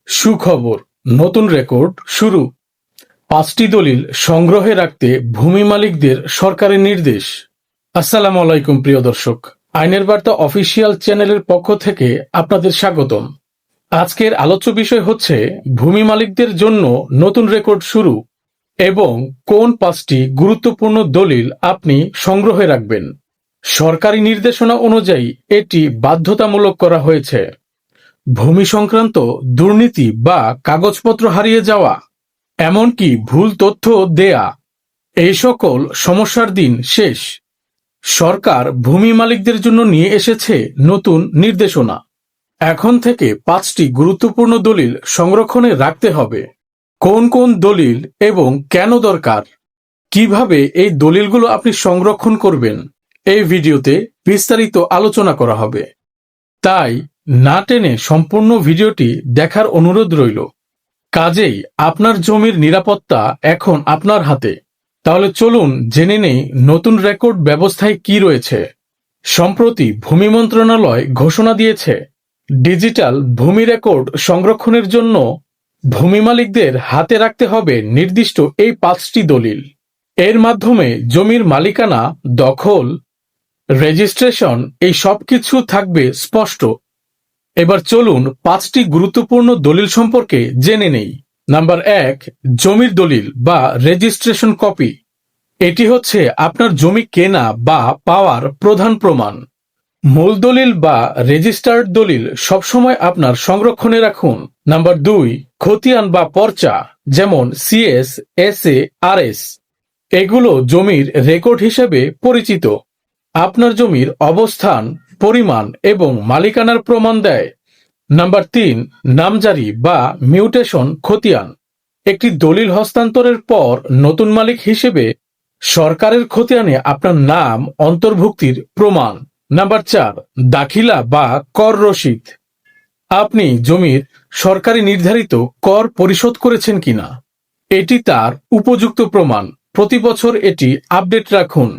সুখবর, নতুন রেকর্ড শুরু। ৫টি দলিল সংগ্রহে রাখতে ভূমি মালিকদের সরকারের নির্দেশ। আসসালামু আলাইকুম প্রিয় দর্শক, আইনের বার্তা অফিসিয়াল চ্যানেলের পক্ষ থেকে আপনাদের স্বাগতম। আজকের আলোচ্য বিষয় হচ্ছে ভূমি মালিকদের জন্য নতুন রেকর্ড শুরু এবং কোন ৫টি গুরুত্বপূর্ণ দলিল আপনি সংগ্রহে রাখবেন। সরকারি নির্দেশনা অনুযায়ী এটি বাধ্যতামূলক করা হয়েছে। ভূমি সংক্রান্ত দুর্নীতি বা কাগজপত্র হারিয়ে যাওয়া, এমনকি ভুল তথ্য দেয়া, এই সকল সমস্যার দিন শেষ। সরকার ভূমি মালিকদের জন্য নিয়ে এসেছে নতুন নির্দেশনা। এখন থেকে ৫টি গুরুত্বপূর্ণ দলিল সংরক্ষণে রাখতে হবে। কোন কোন দলিল এবং কেন দরকার, কিভাবে এই দলিলগুলো আপনি সংরক্ষণ করবেন, এই ভিডিওতে বিস্তারিত আলোচনা করা হবে। তাই না টেনে সম্পূর্ণ ভিডিওটি দেখার অনুরোধ রইল। কাজেই আপনার জমির নিরাপত্তা এখন আপনার হাতে। তাহলে চলুন জেনে নেই নতুন রেকর্ড ব্যবস্থায় কি রয়েছে। সম্প্রতি ভূমি মন্ত্রণালয় ঘোষণা দিয়েছে, ডিজিটাল ভূমি রেকর্ড সংরক্ষণের জন্য ভূমি মালিকদের হাতে রাখতে হবে নির্দিষ্ট এই ৫টি দলিল। এর মাধ্যমে জমির মালিকানা, দখল, রেজিস্ট্রেশন এই সবকিছু থাকবে স্পষ্ট। এবার চলুন ৫টি গুরুত্বপূর্ণ দলিল সম্পর্কে জেনে নেই। নাম্বার ১, জমির দলিল বা রেজিস্ট্রেশন কপি। এটি হচ্ছে আপনার জমি কেনা বা পাওয়ার প্রধান প্রমাণ। মূল দলিল বা রেজিস্টার্ড দলিল সবসময় আপনার সংরক্ষণে রাখুন। নাম্বার ২, খতিয়ান বা পর্চা, যেমন সিএস, এসএ, আরএস। এগুলো জমির রেকর্ড হিসেবে পরিচিত। আপনার জমির অবস্থান, পরিমাণ এবং মালিকানার প্রমাণ দেয়। নাম্বার ৩, নামজারি বা মিউটেশন খতিয়ান। একটি দলিল হস্তান্তরের পর নতুন মালিক হিসেবে সরকারের খতিয়ানে আপনার নাম অন্তর্ভুক্তির প্রমাণ। নাম্বার ৪, দাখিলা বা কর রসিদ। আপনি জমির সরকারি নির্ধারিত কর পরিশোধ করেছেন কিনা, এটি তার উপযুক্ত প্রমাণ। প্রতি বছর এটি আপডেট রাখুন।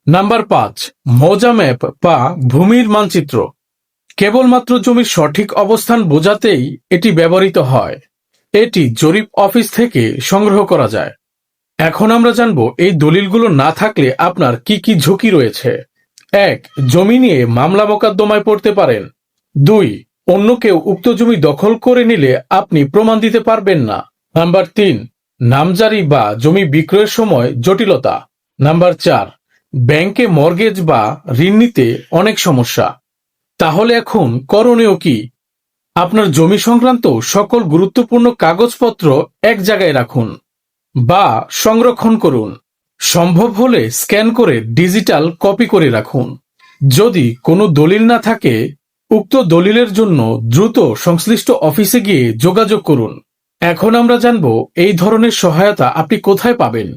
নাম্বার ৫, মৌজা ম্যাপ বা ভূমির মানচিত্র। কেবলমাত্র জমির সঠিক অবস্থান বোঝাতেই এটি ব্যবহৃত হয়। এটি জরিপ অফিস থেকে সংগ্রহ করা যায়। এখন আমরা জানব এই দলিলগুলো না থাকলে আপনার কি কি ঝুঁকি রয়েছে। ১, জমি নিয়ে মামলা মোকদ্দমায় পড়তে পারেন। ২, অন্য কেউ উক্ত জমি দখল করে নিলে আপনি প্রমাণ দিতে পারবেন না। নাম্বার ৩, নামজারি বা জমি বিক্রয়ের সময় জটিলতা। নাম্বার ৪, ব্যাংকে মর্গেজ বা ঋণ নিতে অনেক সমস্যা। তাহলে এখন করণীয় কি? আপনার জমি সংক্রান্ত সকল গুরুত্বপূর্ণ কাগজপত্র এক জায়গায় রাখুন বা সংরক্ষণ করুন। সম্ভব হলে স্ক্যান করে ডিজিটাল কপি করে রাখুন। যদি কোনো দলিল না থাকে, উক্ত দলিলের জন্য দ্রুত সংশ্লিষ্ট অফিসে গিয়ে যোগাযোগ করুন। এখন আমরা জানব এই ধরনের সহায়তা আপনি কোথায় পাবেন।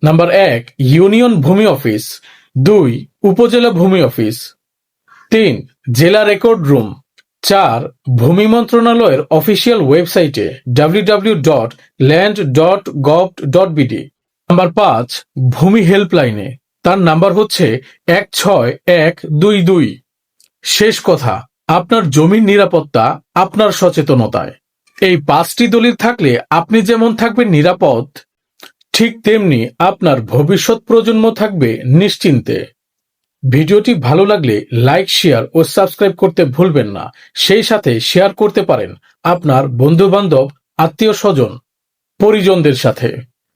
নাম্বার ১, ইউনিয়ন ভূমি অফিস। ২, উপজেলা ভূমি অফিস। ৩, জেলা রেকর্ড রুম। ৪, ভূমি মন্ত্রণালয়ের অফিসিয়াল ওয়েবসাইটে www.land.gov.bd। নাম্বার ৫, ভূমি হেল্পলাইনে। তার নাম্বার হচ্ছে ১৬১২২। শেষ কথা, আপনার জমির নিরাপত্তা আপনার সচেতনতায়। এই ৫টি দলিল থাকলে আপনি যেমন থাকবেন নিরাপদ, ঠিক তেমনি আপনার ভবিষ্যৎ প্রজন্ম থাকবে নিশ্চিন্তে। ভিডিওটি ভালো লাগলে লাইক, শেয়ার ও সাবস্ক্রাইব করতে ভুলবেন না। সেই সাথে শেয়ার করতে পারেন আপনার বন্ধু বান্ধব, আত্মীয় স্বজন, পরিজনদের সাথে।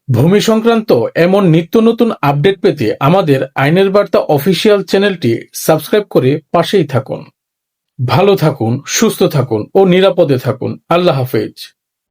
ভূমি সংক্রান্ত এমন নিত্য নতুন আপডেট পেতে আমাদের আইনের বার্তা অফিসিয়াল চ্যানেলটি সাবস্ক্রাইব করে পাশেই থাকুন। ভালো থাকুন, সুস্থ থাকুন ও নিরাপদে থাকুন। আল্লাহ হাফেজ।